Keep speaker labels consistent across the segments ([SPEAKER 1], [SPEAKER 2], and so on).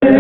[SPEAKER 1] अब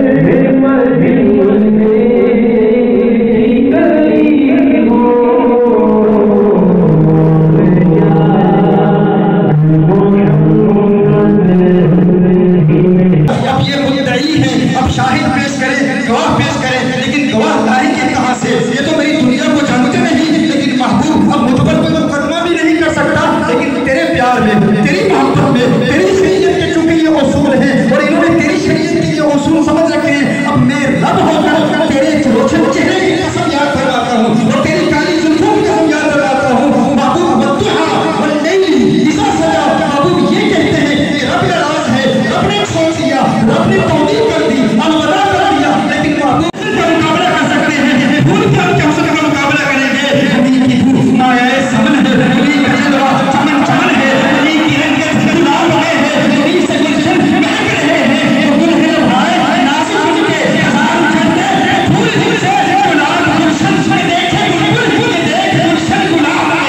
[SPEAKER 1] शाहिद पेश करें, गवाह पेश करें, लेकिन गवाह लाएंगे कहां से? ये तो मेरी दुनिया को जानते नहीं, लेकिन महबूब अब मुझ पर कोई मुकदमा भी नहीं कर सकता। लेकिन तेरे प्यार में, तेरी मोहब्बत में, तेरी शरीयत के चूंकि ये उसूल हैं और इन्होंने तेरी शरीयत के ये उसूल समझ रखे हैं, अब मैं रब होकर तेरे रोशन चेहरे की कसम याद करवाता हूँ और तेरी काली जुल्फों की कसम याद करवाता हूँ। महबूब बद्दुआ वल्लैली इज़ा सजा, महबूब ये कहते हैं कि रब नाराज है, रब ने सोच लिया, रब ने तौबीर कर दी, अलविदा कर दिया, लेकिन महबूब का मुकाबला कर सकते हैं। भूल कर क्या उसका मुकाबला करेंगे? नबी की भूख माया समन है, नबी का जलवा चमन चमन है, नबी की रंगत गुलाब है, नबी से गुलशन महक रहे हैं। गुल है भाई नासिक के हजार जन्नत फूल से गुलाब गुलशन में देखे गुल देख गुलशन गुलाब है।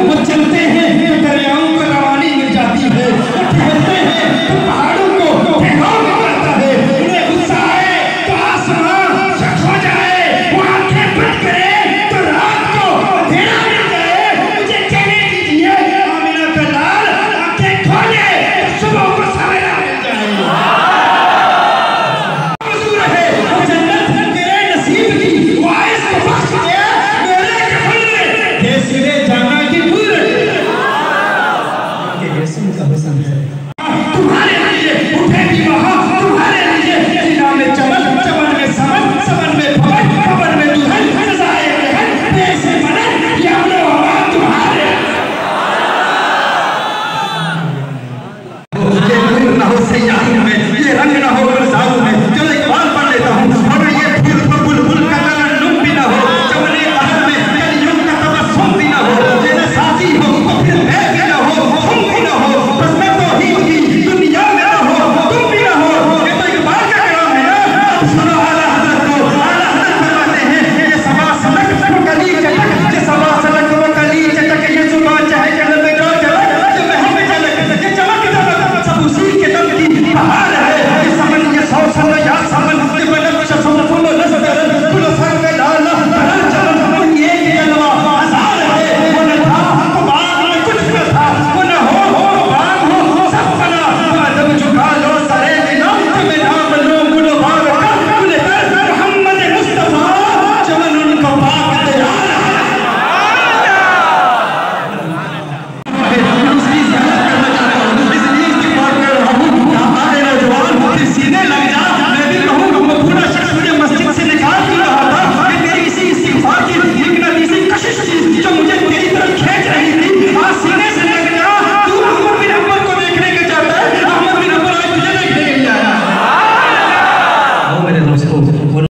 [SPEAKER 1] वो चलते हैं तो दरियाओं को रवानी मिल जाती है, वो ठहरते हैं तो पहाड़ों को ठहराव करता है, उन्हें गुस्सा आए तो आसमान शक हो जाए, वो आंखें बंद करे तो रात को अंधेरा मिल जाए। मुझे कहने दीजिए आमिना का लाल आंखें खोले तो सुबह को सवेरा मिल जाए। मंजूर है वो जन्नत मेरे नसीब की, वो आइस को बख्श दे मेरे कफन में, ये सिरे जाना की भूल। ये का हुस्न है।